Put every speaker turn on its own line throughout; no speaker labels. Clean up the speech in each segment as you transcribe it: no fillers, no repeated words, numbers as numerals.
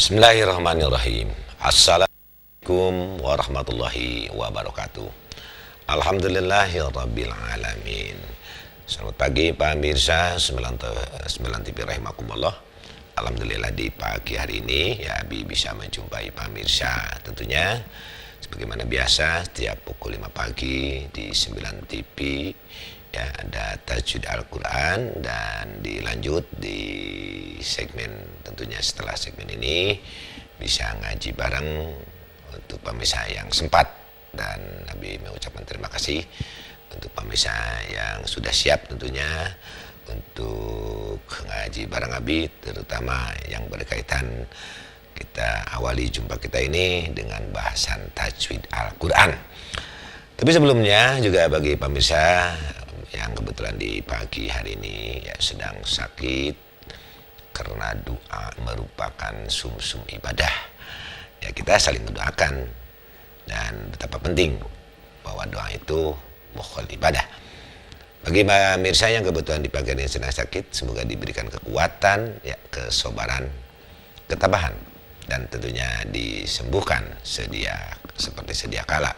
Bismillahirrahmanirrahim. Assalamualaikum warahmatullahi wabarakatuh. Alhamdulillahirabbil alamin. Selamat pagi pemirsa 9 TV rahimakumullah. Alhamdulillah di pagi hari ini ya Abi bisa menjumpai pemirsa tentunya sebagaimana biasa setiap pukul 5 pagi di 9 TV ya ada tajwid Al-Quran, dan dilanjut di segmen tentunya setelah segmen ini bisa ngaji bareng untuk pemirsa yang sempat, dan Nabi mengucapkan terima kasih untuk pemirsa yang sudah siap tentunya untuk ngaji bareng Abi, terutama yang berkaitan. Kita awali jumpa kita ini dengan bahasan tajwid Al-Quran. Tapi sebelumnya juga bagi pemirsa yang kebetulan di pagi hari ini ya sedang sakit, karena doa merupakan sumsum ibadah. Ya kita saling mendoakan, dan betapa penting bahwa doa itu mukhal ibadah. Bagi pemirsa yang kebetulan di pagi hari ini sedang sakit, semoga diberikan kekuatan, ya kesabaran, ketabahan, dan tentunya disembuhkan seperti sedia kala.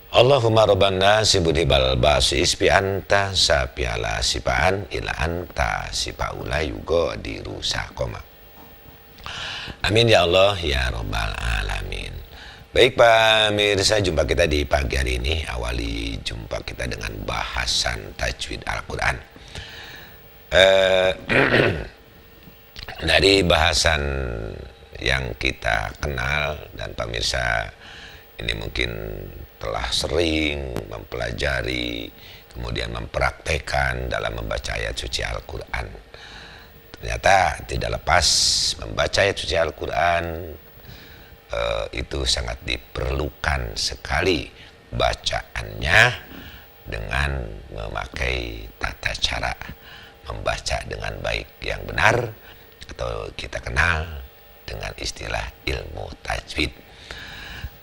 Allahumma rabbana sibudibal basi ispi anta sapiala sipaan ila anta sipaula yugo dirusakoma. Amin ya Allah ya rabbal alamin. Baik pemirsa, jumpa kita di pagi hari ini. Awali jumpa kita dengan bahasan tajwid Al-Quran. Dari bahasan yang kita kenal, dan pemirsa ini mungkin telah sering mempelajari, kemudian mempraktekkan dalam membaca ayat suci Al-Quran. Ternyata tidak lepas membaca ayat suci Al-Quran itu sangat diperlukan sekali bacaannya dengan memakai tata cara membaca dengan baik yang benar, atau kita kenal dengan istilah ilmu tajwid.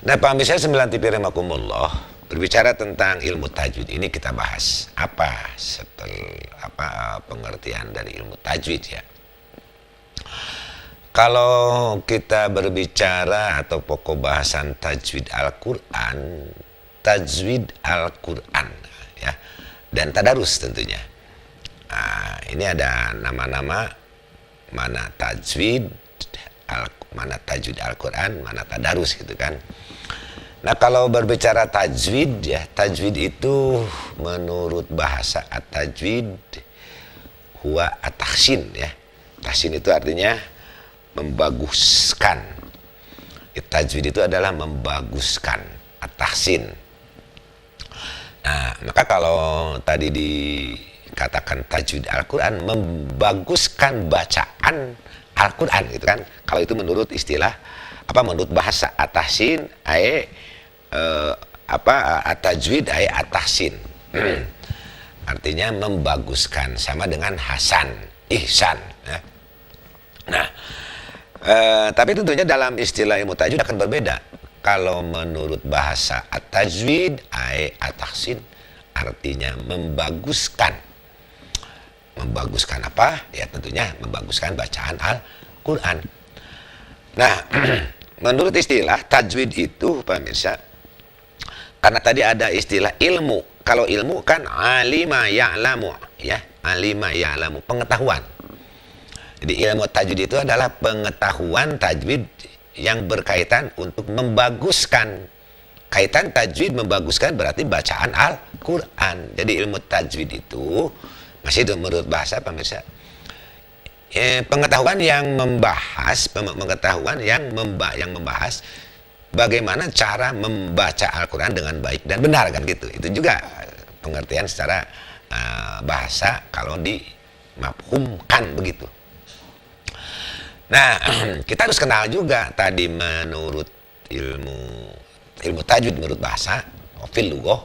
Nah pemirsa 9 TV rahimakumullah, berbicara tentang ilmu tajwid ini kita bahas apa pengertian dari ilmu tajwid ya. Kalau kita berbicara atau pokok bahasan tajwid Al-Quran ya, dan tadarus tentunya. Nah, ini ada nama-nama, mana tajwid Al-Quran, mana tadarus gitu kan. Nah kalau berbicara tajwid ya, tajwid itu menurut bahasa at-tajwid huwa at-tahsin ya. Tahsin itu artinya membaguskan. Tajwid itu adalah membaguskan, at-tahsin. Nah maka kalau tadi dikatakan tajwid Al-Quran, membaguskan bacaan Al-Quran gitu kan. Kalau itu menurut istilah menurut bahasa at-tahsin at-tajwid at-tahsin. Artinya membaguskan, sama dengan hasan, ihsan ya. Nah tapi tentunya dalam istilah ilmu tajwid akan berbeda. Kalau menurut bahasa at-tajwid at-tahsin artinya membaguskan. Membaguskan apa? Ya tentunya membaguskan bacaan Al-Quran. Nah, menurut istilah tajwid itu pemirsa, karena tadi ada istilah ilmu. Kalau ilmu kan alima ya'lamu ya, alima ya'lamu, pengetahuan. Jadi ilmu tajwid itu adalah pengetahuan tajwid yang berkaitan untuk membaguskan. Kaitan tajwid membaguskan berarti bacaan Al-Quran. Jadi ilmu tajwid itu masih menurut bahasa pemirsa, pengetahuan yang membahas bagaimana cara membaca Al-Quran dengan baik dan benar kan gitu. Itu juga pengertian secara bahasa kalau dimafhumkan begitu. Nah kita harus kenal juga tadi menurut ilmu tajwid menurut bahasa fil lughah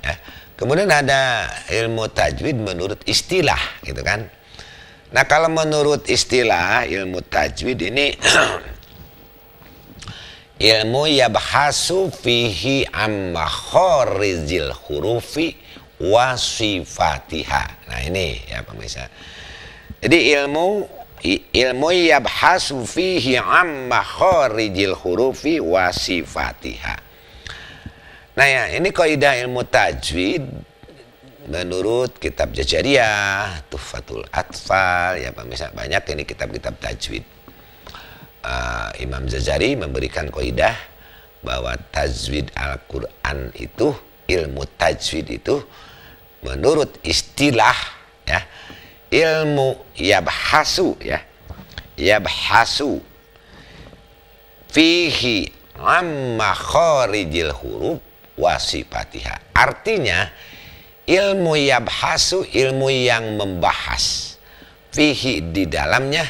ya. Kemudian ada ilmu tajwid menurut istilah gitu kan. Nah kalau menurut istilah ilmu tajwid ini ilmu yabhasu fihi amma khorizil hurufi wa sifatiha. Nah ini ya pemirsa. Jadi ilmu ilmu yabhasu fihi amma kharijil hurufi wa sifatiha. Nah ya, ini kaidah ilmu tajwid menurut kitab Jajariyah, Tuhfatul Atfal, ya pemirsa, banyak ini kitab-kitab tajwid. Imam Jazari memberikan kaidah bahwa tajwid Al-Quran itu, ilmu tajwid itu menurut istilah ya, ilmu yabhasu ya, yabhasu fihi amma kharijil huruf wasifatiha. Artinya ilmu yabhasu, ilmu yang membahas, fihi di dalamnya,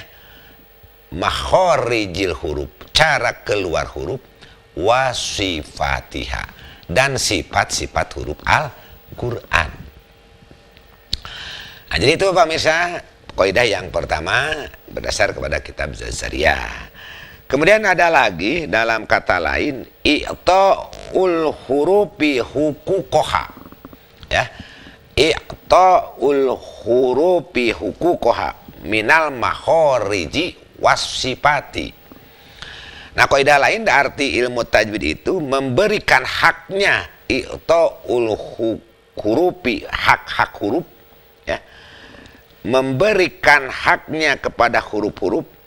makharijil huruf, cara keluar huruf, wasifatiha, dan sifat-sifat huruf Al-Quran. Nah, jadi itu pemirsa, kaidah yang pertama berdasar kepada kitab Jazariyah. Kemudian ada lagi dalam kata lain, i'ta'ul hurufi huquqaha ya, i'ta'ul hurufi huquqaha minal makhariji wasifati. Nah, kaidah lain arti ilmu tajwid itu memberikan haknya, i'ta'ul hurufi, hak-hak huruf ya, memberikan haknya kepada huruf-huruf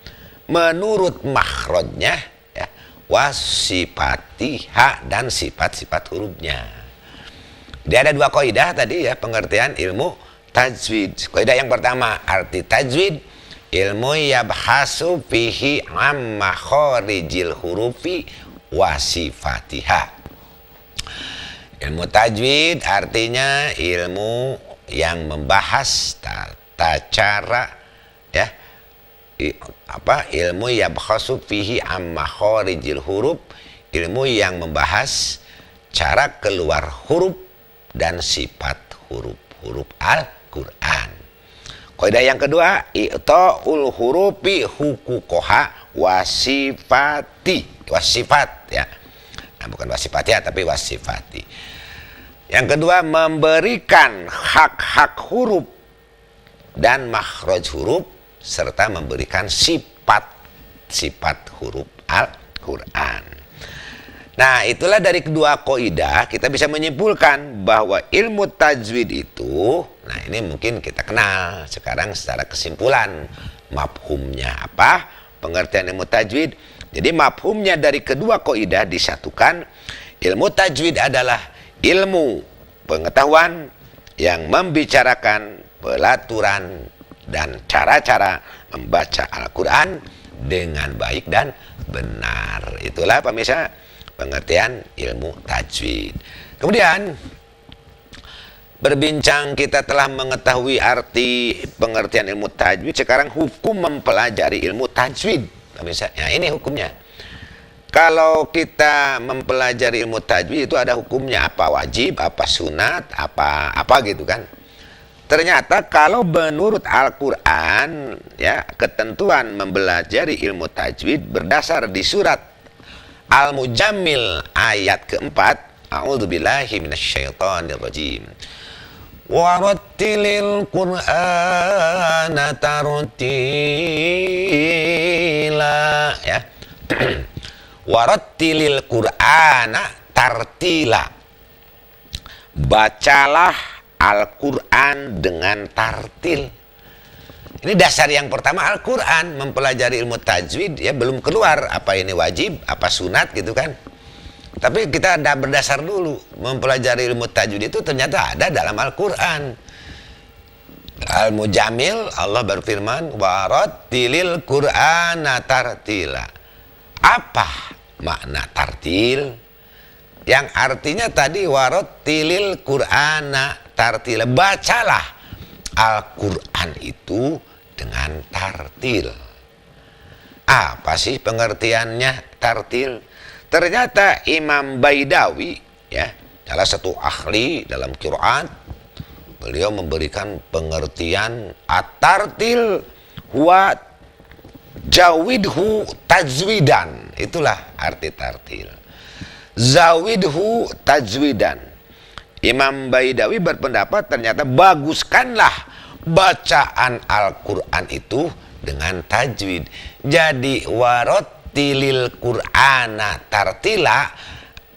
menurut makhrajnya ya, wasifatiha, dan sifat-sifat hurufnya. Dia ada dua kaidah tadi ya, pengertian ilmu tajwid. Kaidah yang pertama, arti tajwid ilmu yabhasu fihi amma kharijil hurufi wasifatiha. Ilmu tajwid artinya ilmu yang membahas tata cara ya, ilmu yabhasu fihi amma kharijil huruf, ilmu yang membahas cara keluar huruf dan sifat huruf-huruf Al-Quran. Kaidah yang kedua, i'ta'ul hurufi huquqaha wasifati, wasifat ya. Nah, bukan wasifati ya, tapi wasifati. Yang kedua, memberikan hak-hak huruf dan makhraj huruf, serta memberikan sifat-sifat huruf Al-Quran. Nah, itulah dari kedua kaidah kita bisa menyimpulkan bahwa ilmu tajwid itu, nah ini mungkin kita kenal sekarang secara kesimpulan. Mafhumnya apa? Pengertian ilmu tajwid. Jadi mafhumnya dari kedua kaidah disatukan. Ilmu tajwid adalah ilmu pengetahuan yang membicarakan pelaturan dan cara-cara membaca Al-Quran dengan baik dan benar. Itulah pemirsa pengertian ilmu tajwid. Kemudian berbincang, kita telah mengetahui arti pengertian ilmu tajwid. Sekarang hukum mempelajari ilmu tajwid pemirsa. Nah, ini hukumnya. Kalau kita mempelajari ilmu tajwid itu ada hukumnya, apa wajib, apa sunat, apa gitu kan. Ternyata kalau menurut Al-Quran ya, ketentuan mempelajari ilmu tajwid berdasar di surat Al-Mujammil ayat keempat, a'udzubillahi minasyaitonirrajim. Warattilil Qur'ana tartila ya. Warattilil Qur'ana tartila. Bacalah Al-Quran dengan tartil. Ini dasar yang pertama Al-Quran, mempelajari ilmu tajwid ya, belum keluar apa ini wajib, apa sunat gitu kan. Tapi kita ada berdasar dulu, mempelajari ilmu tajwid itu ternyata ada dalam Al-Quran. Al-Mujamil, Allah berfirman, warattilil Qur'ana tartila. Apa makna tartil? Yang artinya tadi warattilil Qur'ana tartila, bacalah Al-Quran itu dengan tartil. Apa sih pengertiannya tartil? Ternyata Imam Baidawi ya, salah satu ahli dalam Quran, beliau memberikan pengertian at-tartil huwa jawidhu tajwidan. Itulah arti tartil. Zawidhu tajwidan. Imam Baidawi berpendapat ternyata baguskanlah bacaan Al-Quran itu dengan tajwid. Jadi warattilil Qur'ana tartila,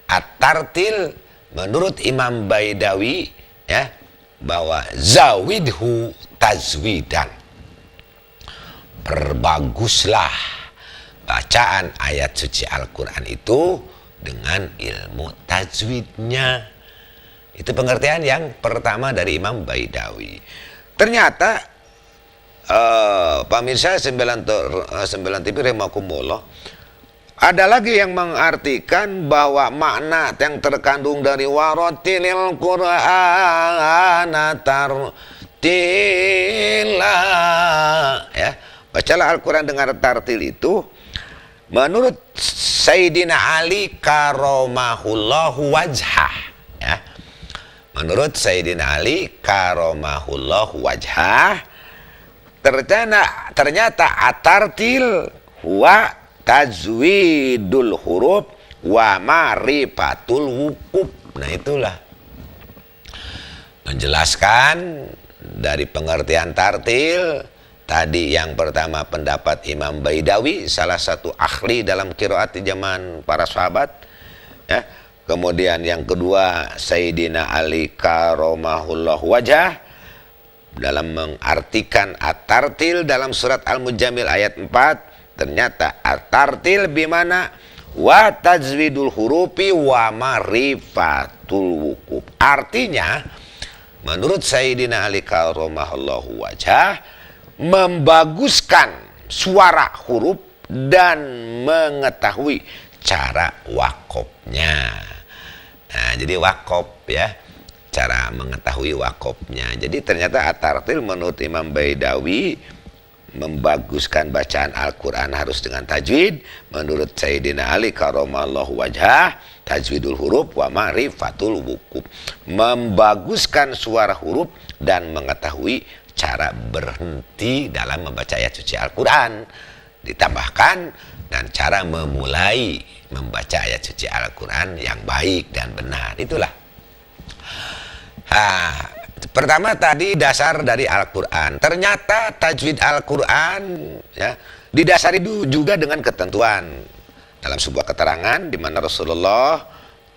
at-tartil menurut Imam Baidawi ya, bahwa zawidhu tajwidan, perbaguslah bacaan ayat suci Al-Quran itu dengan ilmu tajwidnya. Itu pengertian yang pertama dari Imam Baidawi. Ternyata pemirsa 9 TV rahimakumullah, ada lagi yang mengartikan bahwa makna yang terkandung dari warattilil Qur'ana tartila, ya, bacalah Al-Quran dengan tartil itu menurut Sayyidina Ali karomahullahu wajhah, ya. Menurut Sayyidina Ali karomahullahu wajhah, ternyata atartil huwa tajwidul huruf wa ma'rifatul wukuf. Nah, itulah menjelaskan dari pengertian tartil. Tadi yang pertama pendapat Imam Baidawi, salah satu ahli dalam qiraat di zaman para sahabat, ya. Kemudian yang kedua Sayyidina Ali karomahullahu wajah dalam mengartikan at-tartil dalam surat Al-Mujammil ayat 4. Ternyata at-tartil bimana wa tajwidul hurufi wa ma'rifatul wukuf. Artinya menurut Sayyidina Ali karomahullahu wajah, membaguskan suara huruf dan mengetahui cara wakofnya. Nah, jadi wakof ya, cara mengetahui wakofnya. Jadi ternyata at-tartil menurut Imam Baidawi membaguskan bacaan Al-Quran harus dengan tajwid. Menurut Sayyidina Ali karomahullahu wajhah, tajwidul huruf wa ma'rifatul wukuf, membaguskan suara huruf dan mengetahui cara berhenti dalam membaca ayat suci Al-Quran. Ditambahkan dan cara memulai membaca ayat suci Al-Quran yang baik dan benar. Itulah. Pertama tadi dasar dari Al-Quran. Ternyata tajwid Al-Quran ya, didasari juga dengan ketentuan dalam sebuah keterangan di mana Rasulullah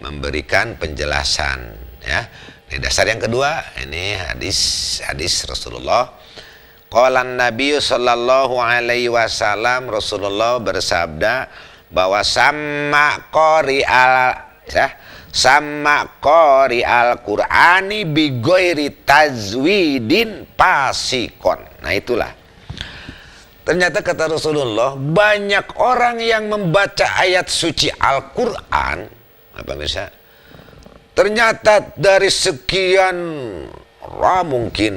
memberikan penjelasan, ya. Ini dasar yang kedua, ini hadis Rasulullah. Qala Nabi sallallahu alaihi wasallam, Rasulullah bersabda bahwa sama qari al-Qur'ani bi ghairi tajwidin pasikon. Nah, itulah. Ternyata kata Rasulullah, banyak orang yang membaca ayat suci Al-Quran, apa pemirsa? Ternyata dari sekian mungkin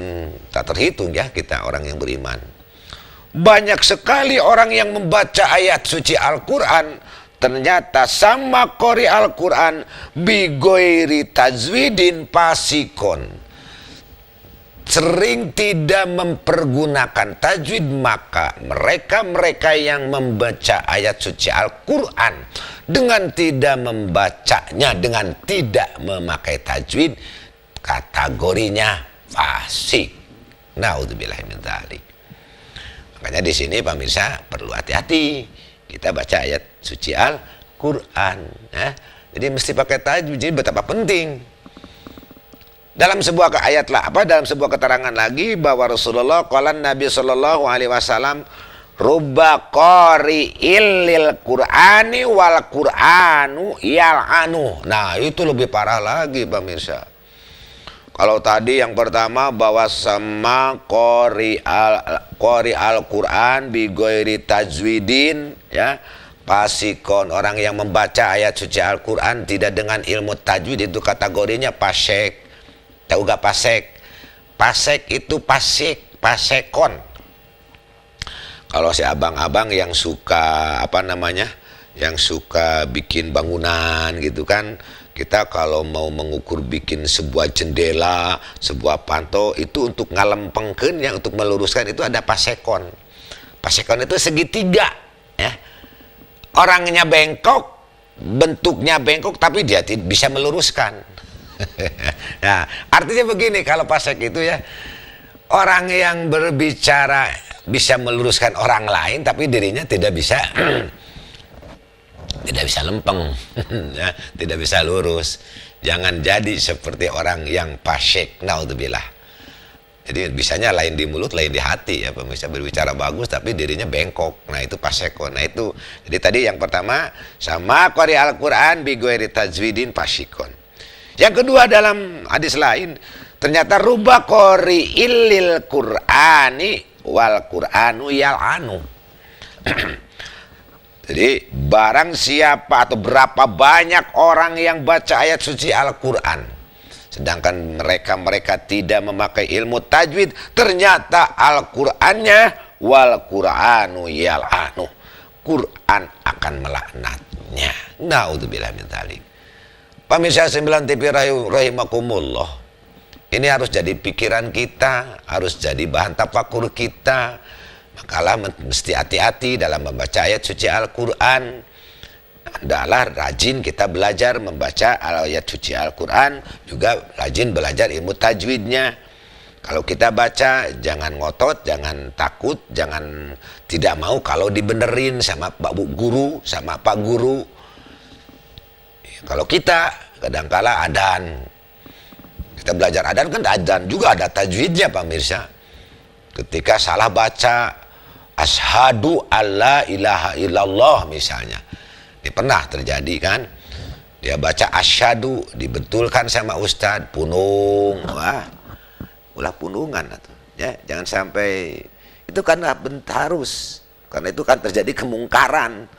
tak terhitung ya kita orang yang beriman. Banyak sekali orang yang membaca ayat suci Al-Quran, ternyata sama qori Al-Quran bi ghairi tajwidin pasikon, sering tidak mempergunakan tajwid. Maka mereka yang membaca ayat suci Al-Quran dengan tidak membacanya, dengan tidak memakai tajwid, kategorinya fasik. Naudzubillahi min dzalik. Makanya di sini pemirsa perlu hati-hati kita baca ayat suci Al-Quran, ya. Jadi mesti pakai tajwid. Jadi betapa penting. Dalam sebuah ayat dalam sebuah keterangan lagi bahwa Rasulullah qala Nabi sallallahu alaihi wasallam rubba qari'il lil Qur'ani wal Qur'anu yal'anu. Nah, itu lebih parah lagi pemirsa. Kalau tadi yang pertama bahwa sama qari al-Qur'an bi ghairi tajwidin, ya, pasikon, orang yang membaca ayat suci Al-Quran tidak dengan ilmu tajwid, itu kategorinya pasek. Tahu gak pasek? Pasek itu pasekon. Kalau si abang-abang yang suka yang suka bikin bangunan gitu kan, kita kalau mau mengukur bikin sebuah jendela, sebuah panto, itu untuk ngalempengkeun, yang untuk meluruskan itu ada pasekon. Pasekon itu segitiga, ya. Orangnya bengkok, bentuknya bengkok, tapi dia bisa meluruskan. Nah, artinya begini, kalau pasek itu ya, orang yang berbicara bisa meluruskan orang lain tapi dirinya tidak bisa tidak bisa lempeng ya, tidak bisa lurus. Jangan jadi seperti orang yang pasyik, naudzubillah. Jadi bisanya lain di mulut, lain di hati ya, bisa berbicara bagus tapi dirinya bengkok. Nah itu paseko. Nah itu. Jadi tadi yang pertama sama qari Al-Qur'an bi ghairi tajwidin pasyikon. Yang kedua dalam hadis lain ternyata ruba qari illil Qur'ani wal Qur'anu yal'anu. Jadi barang siapa atau berapa banyak orang yang baca ayat suci Al-Qur'an sedangkan mereka tidak memakai ilmu tajwid, ternyata Al-Qur'annya wal Qur'anu yal'anu, Qur'an akan melaknatnya. Naudzubillah min dzalik. Pemirsa 9 TV rahimakumullah, ini harus jadi pikiran kita, harus jadi bahan tafakur kita. Makalah mesti hati-hati dalam membaca ayat suci Al-Qur'an. Adalah rajin kita belajar membaca ayat suci Al-Quran, juga rajin belajar ilmu tajwidnya. Kalau kita baca jangan ngotot, jangan takut, jangan tidak mau kalau dibenerin sama Pak Guru, sama Pak Guru. Kalau kita kadangkala adan, kita belajar adan kan adan juga ada tajwidnya pemirsa. Ketika salah baca asyhadu alla ilaha illallah misalnya, ini pernah terjadi kan, dia baca asyhadu dibetulkan sama ustadz punung, wah ulah punungan atau ya, jangan sampai itu karena harus, karena itu kan terjadi kemungkaran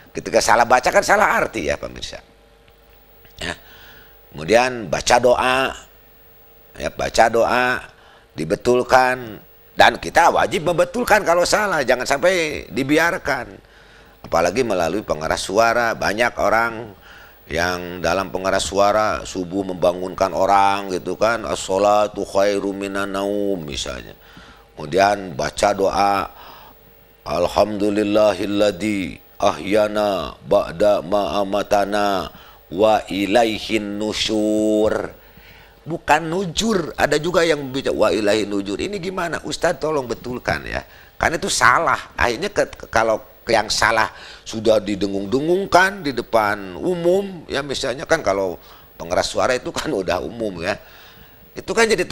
ketika salah baca kan salah arti ya pemirsa ya. Kemudian baca doa ya, baca doa dibetulkan, dan kita wajib membetulkan kalau salah, jangan sampai dibiarkan. Apalagi melalui pengeras suara. Banyak orang yang dalam pengeras suara subuh membangunkan orang gitu kan, as-sholatu khairum minan naum misalnya. Kemudian baca doa alhamdulillahilladzi ahyana ba'da ma amatana wa ilaihin nusyur. Bukan nujur, ada juga yang bicara wa ilaihin nujur. Ini gimana? Ustadz tolong betulkan ya. Karena itu salah. Akhirnya kalau yang salah sudah didengung-dengungkan di depan umum ya, misalnya kan kalau pengeras suara itu kan udah umum ya, itu kan jadi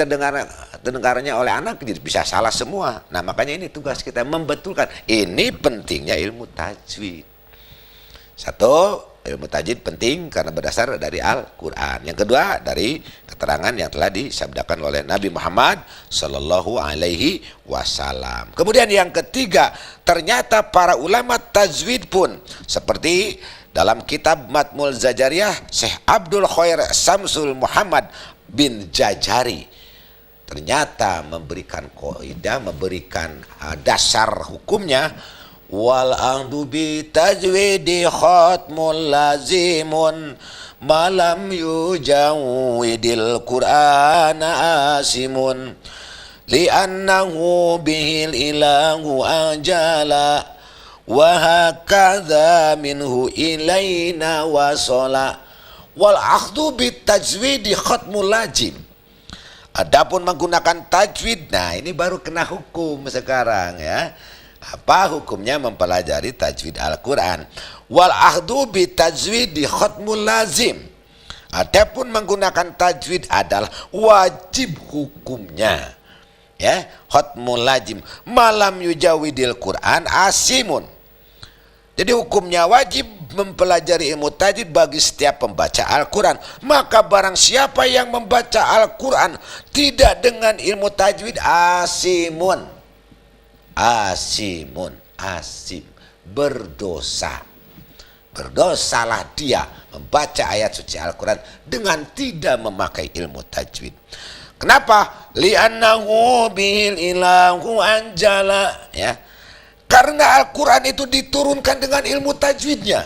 terdengarnya oleh anak jadi bisa salah semua. Nah makanya ini tugas kita membetulkan. Ini pentingnya ilmu tajwid. Satu, ilmu tajwid penting karena berdasar dari Al-Quran. Yang kedua dari keterangan yang telah disabdakan oleh Nabi Muhammad Sallallahu Alaihi Wasallam. Kemudian yang ketiga, ternyata para ulama tajwid pun seperti dalam kitab Matmul Zajariyah Syekh Abdul Khair Samsul Muhammad bin Jajari ternyata memberikan kaidah, memberikan dasar hukumnya. Wal ahdu bi tajwidi khatmul lazimun malam yujawidil qur'ana asimun li'annahu bihil ilahu ajala wa hakadha minhu ilaina wasala. Wal ahdu bi tajwidi khatmul lazim, adapun menggunakan tajwid, nah ini baru kena hukum sekarang ya. Apa hukumnya mempelajari tajwid Al-Quran? Wal ahdu bi tajwid di khatmul lazim, adapun menggunakan tajwid adalah wajib hukumnya ya, khatmul lazim malam yujawidil Quran asimun. Jadi hukumnya wajib mempelajari ilmu tajwid bagi setiap pembaca Al-Quran. Maka barang siapa yang membaca Al-Quran tidak dengan ilmu tajwid, asimun, asim, berdosa. Berdosalah dia membaca ayat suci Al-Quran dengan tidak memakai ilmu tajwid. Kenapa? Li'annahu bihil ilahu anjala ya. Karena Al-Quran itu diturunkan dengan ilmu tajwidnya.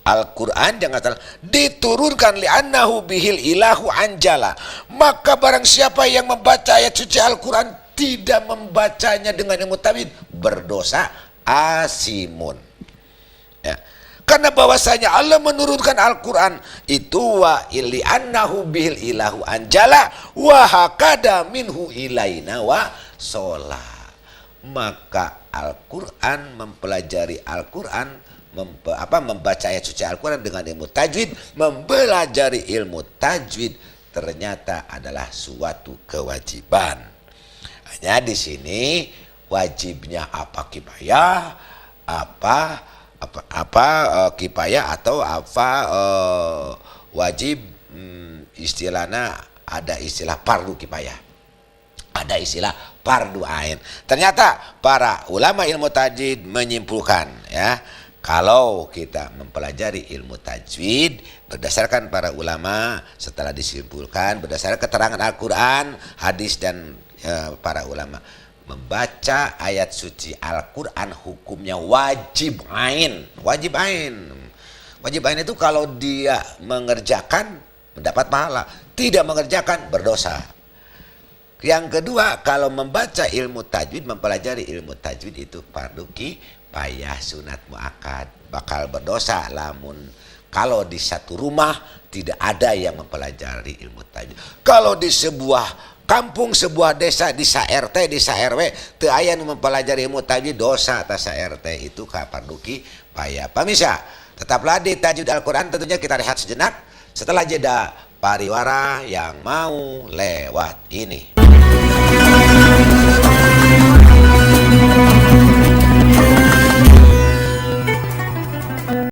Al-Quran jangan salah, diturunkan li'annahu bihil ilahu anjala. Maka barang siapa yang membaca ayat suci Al-Quran tidak membacanya dengan ilmu tajwid, berdosa, asimun ya. Karena bahwasanya Allah menurunkan Al-Quran itu wa ili annahu bihil ilahu anjala wa hakada minhu ilaina wa sholat. maka Al-Quran, mempelajari Al-Quran, membaca ayat suci Al-Quran dengan ilmu tajwid, mempelajari ilmu tajwid ternyata adalah suatu kewajiban. Hanya di sini wajibnya apa kifayah, kifayah atau wajib, istilahnya ada istilah fardu kifayah, ada istilah fardu ain. Ternyata para ulama ilmu tajwid menyimpulkan, ya, kalau kita mempelajari ilmu tajwid berdasarkan para ulama, setelah disimpulkan berdasarkan keterangan Al-Quran, hadis dan para ulama, membaca ayat suci Al-Quran hukumnya wajib ain. Wajib ain. Wajib ain itu kalau dia mengerjakan mendapat pahala, tidak mengerjakan berdosa. Yang kedua, kalau membaca ilmu tajwid, mempelajari ilmu tajwid itu fardu kifayah, sunat muakkad, bakal berdosa lamun kalau di satu rumah tidak ada yang mempelajari ilmu tajwid. Kalau di sebuah kampung, sebuah desa, di RT, di RW teu aya nu mempelajari ilmu tajwid, dosa atas RT itu fardu kifayah. Pemirsa, tetaplah di Tajwid Al-Quran. Tentunya kita rehat sejenak setelah jeda pariwara yang mau lewat ini.